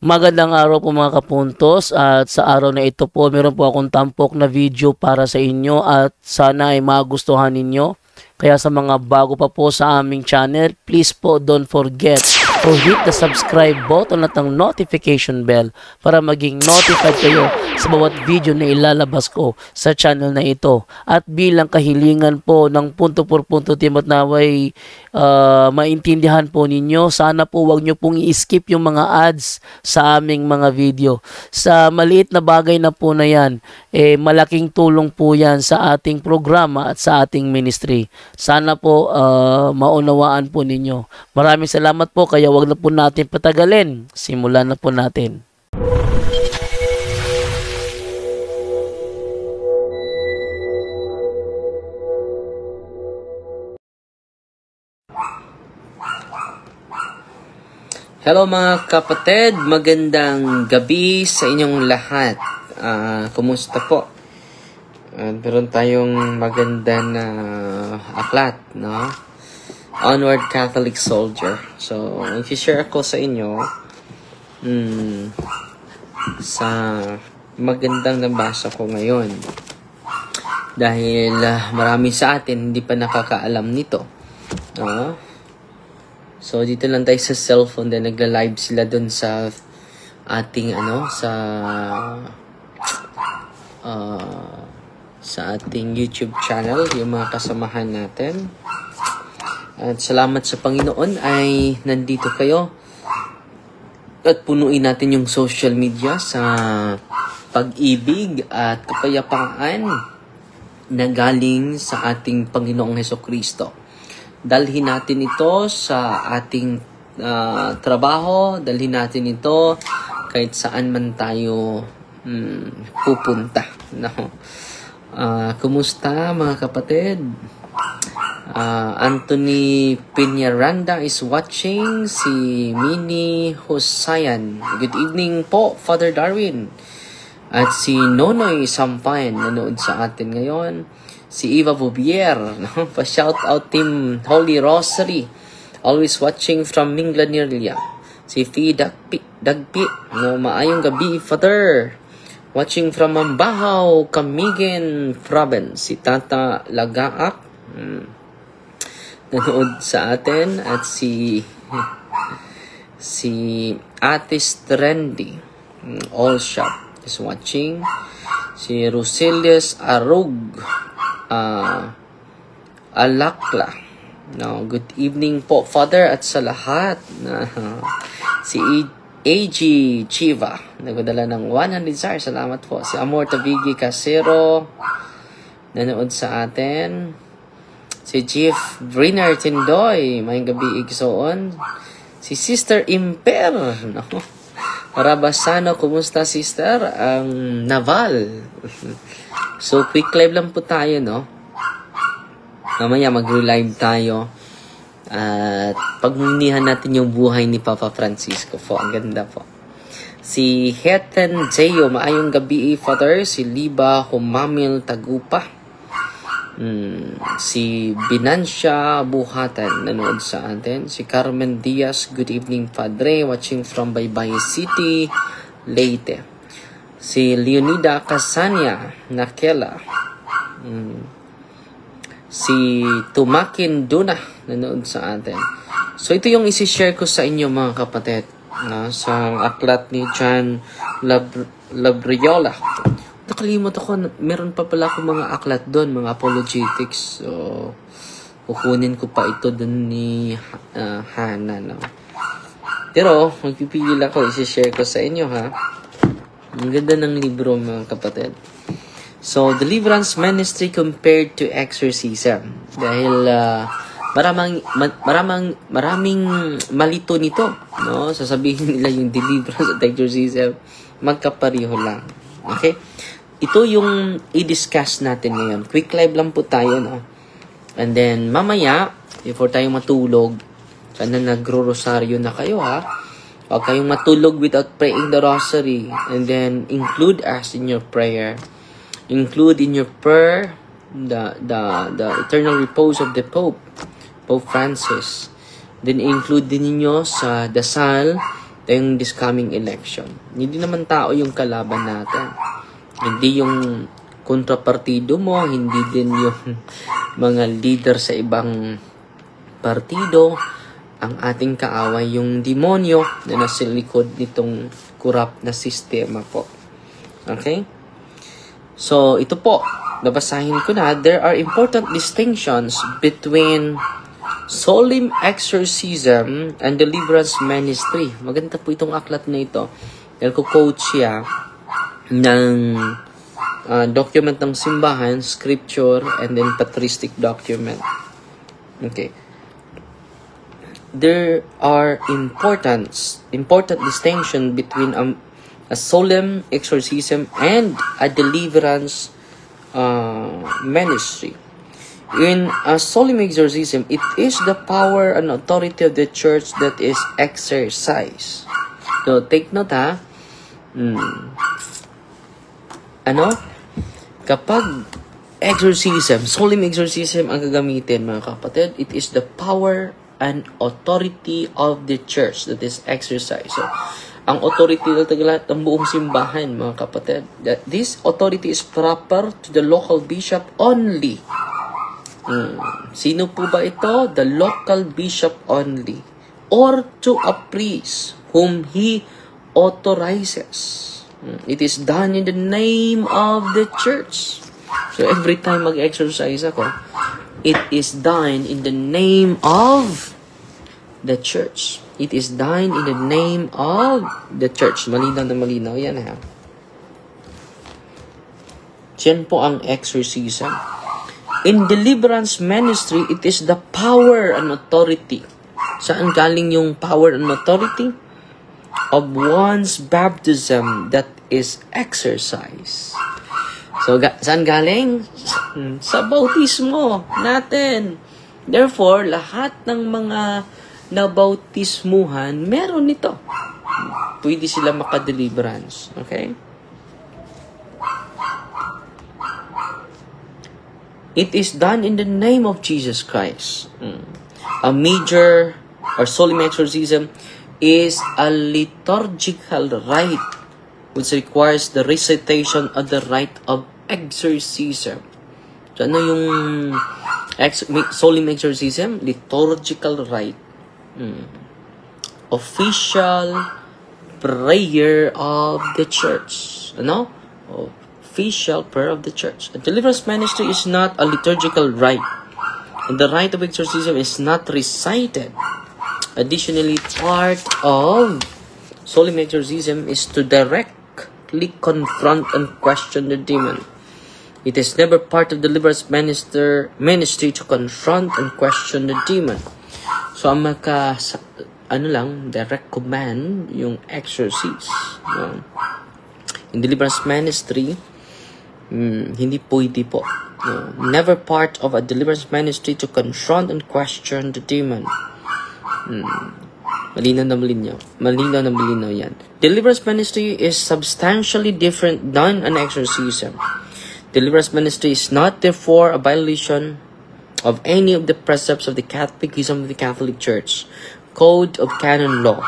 Magandang araw po mga kapuntos, at sa araw na ito po meron po akong tampok na video para sa inyo at sana ay magustuhan ninyo. Kaya sa mga bago pa po sa aming channel, please po don't forget to hit the subscribe button at ang notification bell para maging notified kayo sa bawat video na ilalabas ko sa channel na ito. At bilang kahilingan po ng punto por punto team at naway maintindihan po ninyo, sana po wag nyo pong i-skip yung mga ads sa aming mga video. Sa maliit na bagay na po na yan, malaking tulong po yan sa ating programa at sa ating ministry. Sana po maunawaan po ninyo. Maraming salamat po, kaya wag na po natin patagalin. Simulan na po natin. Hello mga kapatid, magandang gabi sa inyong lahat. Kumusta po? Meron tayong maganda na aklat, no? Onward Catholic Soldier. So, i-share ko sa inyo sa magandang nabasa ko ngayon. Dahil marami sa atin hindi pa nakakaalam nito, no? So, dito lang tayo sa cellphone, then nagla-live sila dun sa ating, sa ating YouTube channel, yung mga kasamahan natin. At salamat sa Panginoon ay nandito kayo. At punuin natin yung social media sa pag-ibig at kapayapaan na galing sa ating Panginoong Hesukristo. Dalhin natin ito sa ating trabaho, dalhin natin ito kahit saan man tayo pupunta. No? Kumusta mga kapatid? Anthony Peñaranda is watching. Si Mini Husayan, good evening po, Father Darwin. At si Nonoy Sampayan nanood sa atin ngayon. Si Eva Bouvier, no? Pa-shout out team Holy Rosary, always watching from Minglanilla. Si Fi Dagpi, no? Maayong gabi, Father. Watching from Mambahaw, Camiguin Province. Si Tata Lagaak, nanood sa atin. At si Ate Trendy, All Shop, is watching. Si Roselius Arug, Alakla, no, good evening po, Father, at sa lahat. Si AG Chiva, nagdala ng 100 stars, salamat po. Si Amor Tavigi Casero, nanood sa atin. Si Jeff Briner Tindoy, may gabi igsoon. Si Sister Imper, no? Rabasano, kumusta sister? Ang Naval. So, quick live lang po tayo, no? Mamaya mag-live tayo. At pagmunihan natin yung buhay ni Papa Francisco po. Ang ganda po. Si Heten Jeyo, maayong gabi, Father. Si Liba Humamil Tagupa. Si Binansya Buhatan, nanood sa atin. Si Carmen Diaz, good evening, Padre. Watching from Baybay City, Leyte. Si Leonida Casania Nakela. Si Tumakin Duna, nanood sa atin. So, ito yung isi-share ko sa inyo mga kapatid, no? Sa aklat ni John Labriola. Nakalimot ako, meron pa pala akong mga aklat doon, mga apologetics. So, kukunin ko pa ito doon ni Hana, no? Pero, magpipigil ako, isi-share ko sa inyo, ha? Ang ganda ng libro, mga kapatid. So, Deliverance Ministry compared to Exorcism. Dahil maraming malito nito, no? Sasabihin nila yung Deliverance at Exorcism, magkapareho lang. Okay? Ito yung i-discuss natin ngayon. Quick live lang po tayo, no? And then, mamaya, before tayo matulog, sana nagro-rosaryo na kayo, ha? Huwag kayong matulog without praying the rosary. And then, include us in your prayer. Include in your prayer the eternal repose of the Pope Francis. Then include din ninyo sa dasal yung this coming election. Hindi naman tao yung kalaban natin. Hindi yung kontrapartido mo, hindi din yung mga leader sa ibang partido. Ang ating kaaway yung demonyo na nasa likod nitong corrupt na sistema po. Okay? So, ito po, babasahin ko na. There are important distinctions between solemn exorcism and deliverance ministry. Maganda po itong aklat na ito. Dahil ko quote siya ng document ng simbahan, scripture, and then patristic document. Okay. There are important distinction between a solemn exorcism and a deliverance ministry. In a solemn exorcism, it is the power and authority of the church that is exercised. So, take note ha. Kapag exorcism, solemn exorcism ang gagamitin, mga kapatid, it is the power and authority of the church that is exercised. So, ang authority na tagalahat ng buong simbahan, mga kapatid. That this authority is proper to the local bishop only. Sino po ba ito? The local bishop only. Or to a priest whom he authorizes. It is done in the name of the church. So every time mag-exercise ako, it is done in the name of the church. It is done in the name of the church. Malinaw na malinaw yan ha. Yan po ang exorcism. In deliverance ministry, it is the power and authority. Saan galing yung power and authority? Of one's baptism that is exercised. So, saan galing? Sa bautismo natin. Therefore, lahat ng mga nabautismuhan, meron nito. Pwede sila makadeliverance. Okay? It is done in the name of Jesus Christ. A major or solemn exorcism is a liturgical rite which requires the recitation of the rite of exorcism. So, ano yung solemn exorcism? Liturgical rite. Official prayer of the church. Ano? Official prayer of the church. A deliverance ministry is not a liturgical rite. And the rite of exorcism is not recited. Additionally, part of solemn exorcism is to directly confront and question the demon. It is never part of the deliverance ministry to confront and question the demon. So, ang direct command, yung exorcise. In deliverance ministry, hindi pwede po. Never part of a deliverance ministry to confront and question the demon. Malinaw na malinaw yan. Deliverance ministry is substantially different than an exorcism. Deliverance ministry is not therefore a violation of any of the precepts of the Catechism of the Catholic Church, Code of Canon Law,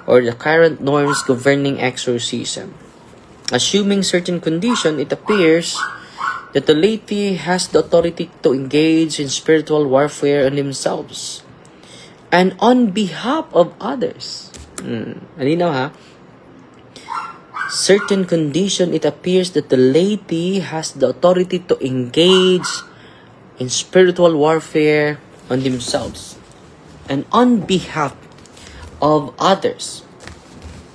or the current norms governing exorcism. Assuming certain condition, it appears that the laity has the authority to engage in spiritual warfare on themselves and on behalf of others. Malinaw ha? Certain condition, it appears that the laity has the authority to engage in spiritual warfare on themselves and on behalf of others.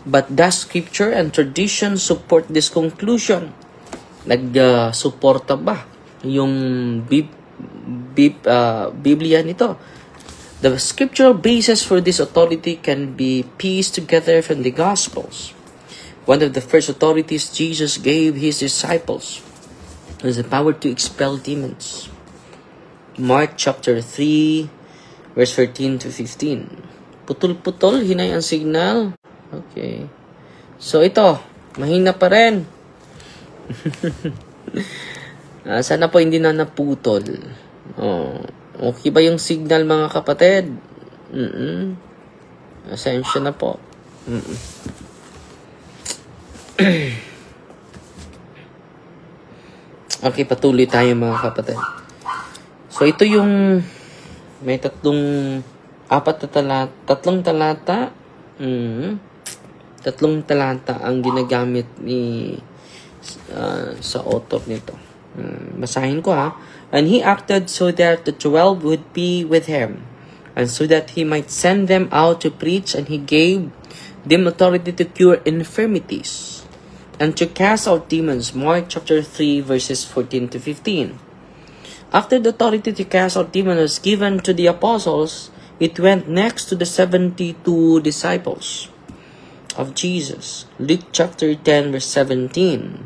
But does scripture and tradition support this conclusion? Nag-suporta ba yung Biblia nito? The scriptural basis for this authority can be pieced together from the Gospels. One of the first authorities Jesus gave his disciples was the power to expel demons. Mark chapter 3, verse 13 to 15. Putol-putol, hinay ang signal. Okay. So, ito. Mahina pa rin. Sana po hindi na naputol. Okay ba yung signal, mga kapatid? Asensya na po. Okay, patuloy tayo mga kapatid. So, ito yung may tatlong talata. Tatlong talata ang ginagamit ni sa author nito. Basahin ko ha. And he acted so that the 12 would be with him, and so that he might send them out to preach, and he gave them authority to cure infirmities and to cast out demons. Mark chapter 3 verses 14 to 15. After the authority to cast out demons was given to the apostles, it went next to the 72 disciples of Jesus. Luke chapter 10 verse 17.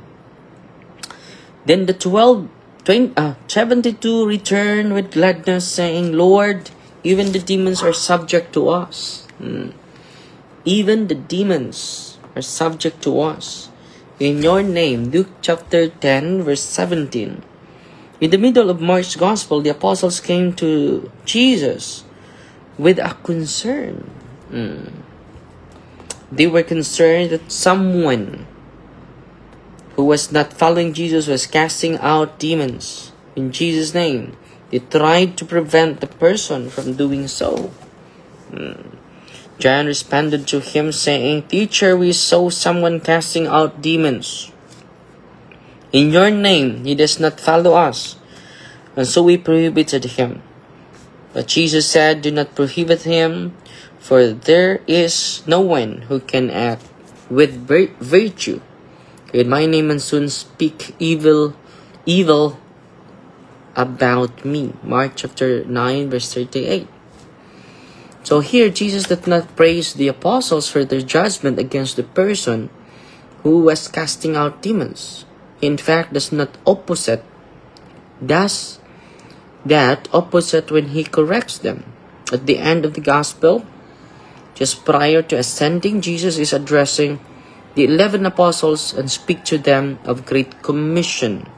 Then the 72 returned with gladness, saying, Lord, even the demons are subject to us. Even the demons are subject to us. In your name, Luke chapter 10 verse 17. In the middle of Mark's gospel, the apostles came to Jesus with a concern. They were concerned that someone who was not following Jesus was casting out demons in Jesus' name. They tried to prevent the person from doing so. John responded to him, saying, Teacher, we saw someone casting out demons in your name. He does not follow us, and so we prohibited him. But Jesus said, Do not prohibit him, for there is no one who can act with virtue in my name and soon speak evil about me. Mark chapter 9 verse 38. So here, Jesus did not praise the apostles for their judgment against the person who was casting out demons. In fact, does that opposite when he corrects them. At the end of the gospel, just prior to ascending, Jesus is addressing the 11 apostles and speak to them of Great Commission.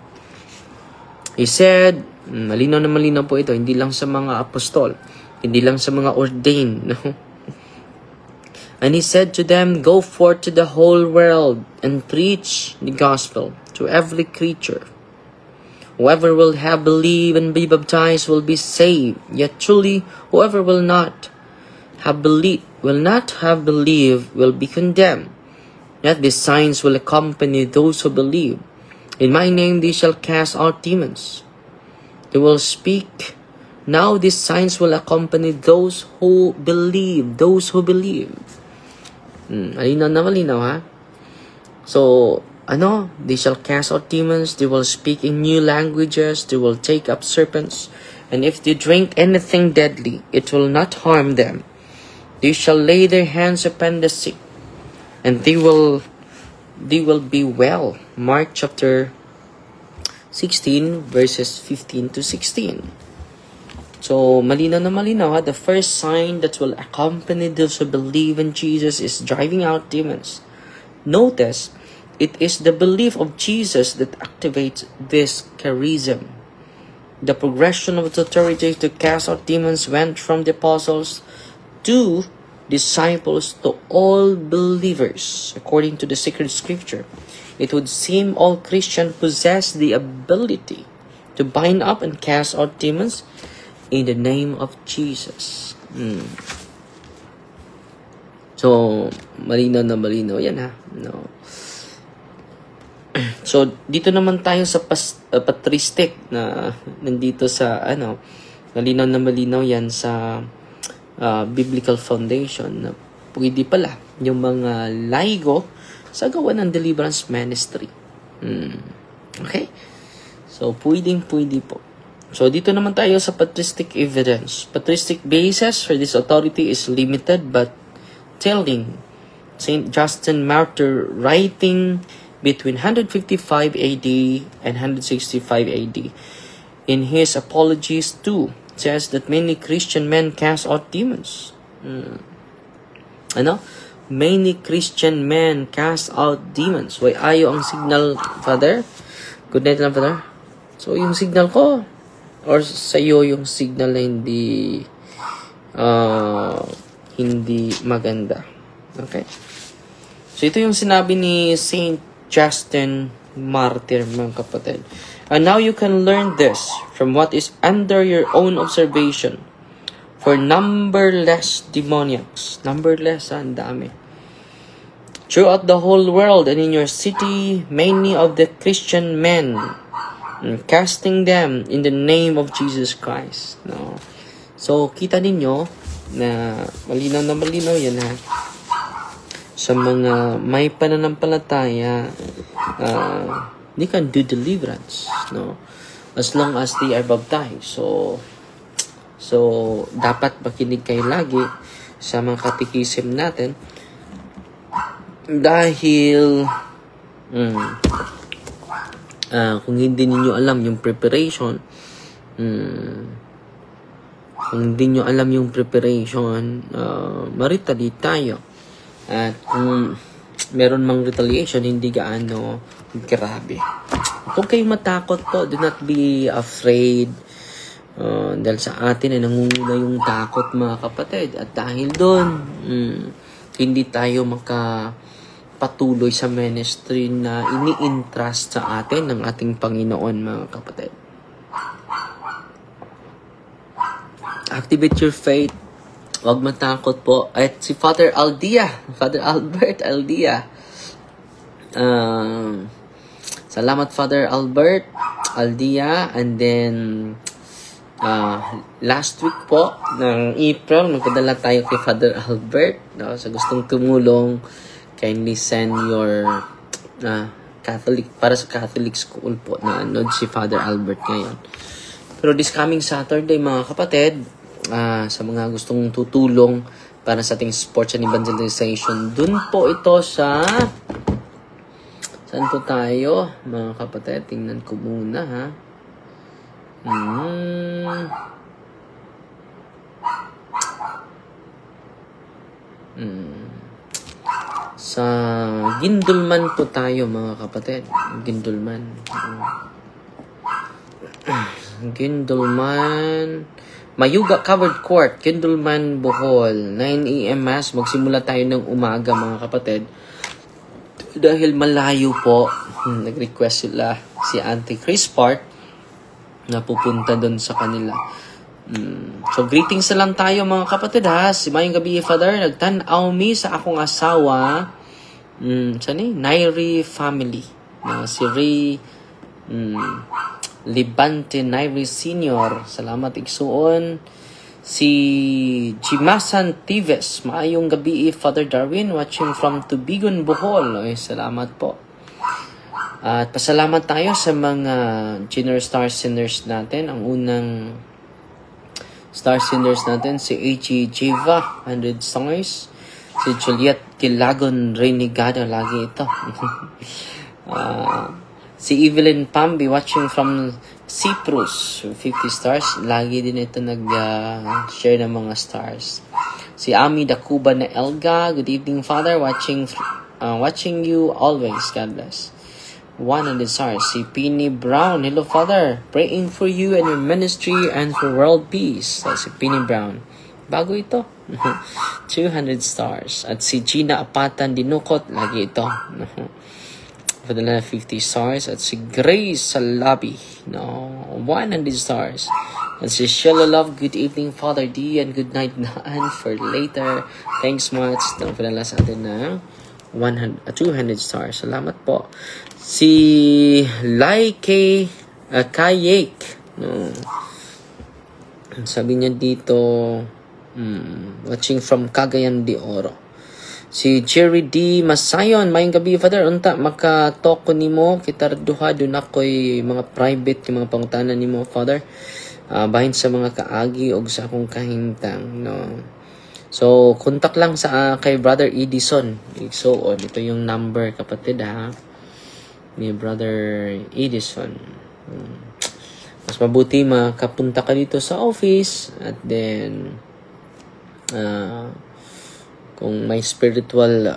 He said, malinaw na malinaw po ito, hindi lang sa mga apostol, hindi lang sa mga ordained. No? And he said to them, Go forth to the whole world and preach the gospel to every creature. Whoever will have believed and be baptized will be saved. Yet truly, whoever will not have believed will be condemned. Yet these signs will accompany those who believe. In my name they shall cast out demons. They will speak. Now these signs will accompany those who believe. Those who believe. Malinaw na malinaw, ha? So, they shall cast out demons. They will speak in new languages. They will take up serpents. And if they drink anything deadly, it will not harm them. They shall lay their hands upon the sick, and they will be well. Mark chapter 16 verses 15 to 16. So, malinaw na malinaw, ha? The first sign that will accompany those who believe in Jesus is driving out demons. Notice, it is the belief of Jesus that activates this charism. The progression of authority to cast out demons went from the apostles to disciples to all believers. According to the sacred scripture, it would seem all Christians possess the ability to bind up and cast out demons in the name of Jesus. So, malinaw na malinaw yan, ha? No. So, dito naman tayo sa patristic na nandito sa, malinaw na malinaw yan sa biblical foundation na pwede pala yung mga laigo sa gawa ng deliverance ministry. Okay? So, pwede po. So, dito naman tayo sa patristic evidence. Patristic basis for this authority is limited but telling. St. Justin Martyr, writing between 155 AD and 165 AD, in his Apologies 2, says that many Christian men cast out demons. Many Christian men cast out demons. Why ayo ang signal, Father? Good night lang, Father. So, yung signal ko, or sa iyo yung signal na hindi maganda. Okay? So, ito yung sinabi ni Saint Justin Martyr, mga kapatid. And now you can learn this from what is under your own observation. For numberless demoniacs. Numberless, ang dami. Throughout the whole world and in your city, many of the Christian men, casting them in the name of Jesus Christ. No? So, kita ninyo na malinaw yan ha. Sa mga may pananampalataya, they can do deliverance, no? As long as they are baptized. So dapat makinig kayo lagi sa mga katikisim natin dahil kung hindi niyo alam yung preparation, maritali tayo. At kung meron mang retaliation, hindi gaano grabe. Huwag kayong matakot po. Do not be afraid. Dahil sa atin ay nangunguna yung takot, mga kapatid. At dahil doon, hindi tayo makapatuloy sa ministry na ini-entrust sa atin ng ating Panginoon, mga kapatid. Activate your faith. Huwag matakot po. At si Father Albert Aldia. Salamat, Father Albert Aldia. And then, last week po, ng April, magpadala tayo kay Father Albert. No? Sa gustong tumulong, kindly send your para sa Catholic school po na anood si Father Albert ngayon. Pero this coming Saturday, mga kapatid, sa mga gustong tutulong para sa ating sports and evangelization, dun po ito sa saan po tayo, mga kapatid? Tingnan ko muna, ha? Sa Gindulman po tayo, mga kapatid. Gindulman. Mayuga Covered Court, Gindulman, Bohol. 9 a.m. Mass. Magsimula tayo ng umaga, mga kapatid. Dahil malayo po, nag-request sila si Auntie Chris Park na pupunta doon sa kanila. So, greetings na lang tayo, mga kapatid, ha. Si Mayong Gabi, Father, nagtanaw mi sa akong asawa. Nairi family. Si Ray Libante Nairi Senior. Salamat, igsuon. Si Jimasan Tives. Maayong gabi, Father Darwin, watching from Tubigon, Bohol. Ay, salamat po. At pasalamat tayo sa mga Junior Star Singers natin. Ang unang Star Singers natin, si H.E. Jiva, 100 stars. Si Juliet Kilagon Renegado, lagi ito. Si Evelyn Pambi, watching from Cyprus, 50 stars. Lagi din ito nag-share ng mga stars. Si Ami Dacuba na Elga, good evening, Father. Watching you always. God bless. 100 stars. Si Penny Brown, hello, Father. Praying for you and your ministry and for world peace. Si Penny Brown. Bago ito. 200 stars. At si Gina Apatan Dinukot, lagi ito. Padala na 50 stars. At si Grace Salabi, 100 stars. At si Sheila Love, good evening, Father D, and good night Naan for later. Thanks much. Padala sa atin ng 200 stars. Salamat po. Si Laike Kayek, sabi niya dito, watching from Cagayan de Oro. Si Jerry D. Masayon, mayong gabi, Father. Unta, maka-talk ko ni mo. Kita duha, doon ako'y mga private, yung mga pangutanan ni mo, Father. Bahin sa mga kaagi o sa akong kahintang. No? So, kontak lang sa kay Brother Edison. So, ito yung number, kapatid, ha? Ni Brother Edison. Mas mabuti makapunta ka dito sa office. At then, kung may spiritual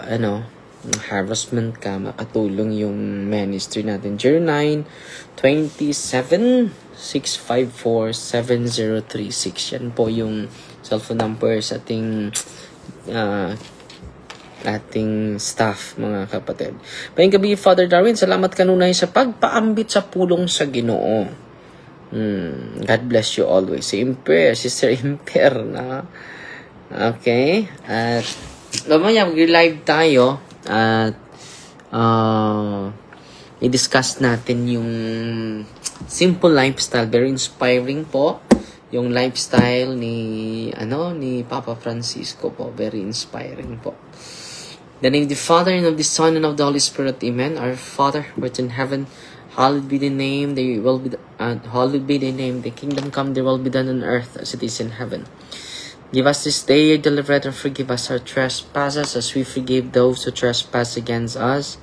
harassment ka, makatulong yung ministry natin. 0927-654-7036. Yan po yung cellphone number sa ating ating staff, mga kapatid. Pahing gabi, Father Darwin, salamat kanunay sa pagpaambit sa pulong sa Ginoo. God bless you always. Si Imper, Sister Imper na. Okay. At mamaya mag-live tayo at i-discuss natin yung simple lifestyle. Very inspiring po. Yung lifestyle ni Papa Francisco po. Very inspiring po. In the name of the Father, and of the Son, and of the Holy Spirit. Amen. Our Father, who art in heaven, hallowed be the name. Hallowed be the name. The kingdom come, their will be done on earth as it is in heaven. Give us this day our daily bread, and forgive us our trespasses, as we forgive those who trespass against us.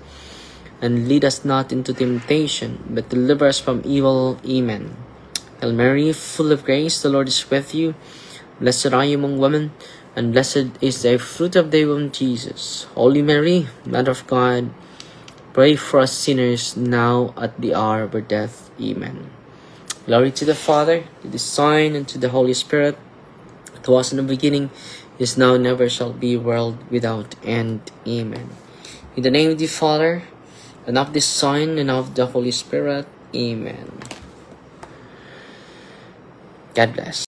And lead us not into temptation, but deliver us from evil. Amen. Hail Mary, full of grace, the Lord is with you. Blessed are you among women, and blessed is the fruit of thy womb, Jesus. Holy Mary, Mother of God, pray for us sinners, now at the hour of our death. Amen. Glory to the Father, to the Son, and to the Holy Spirit. It was in the beginning, is now, never shall be, world without end. Amen. In the name of the Father, and of the Son, and of the Holy Spirit. Amen. God bless.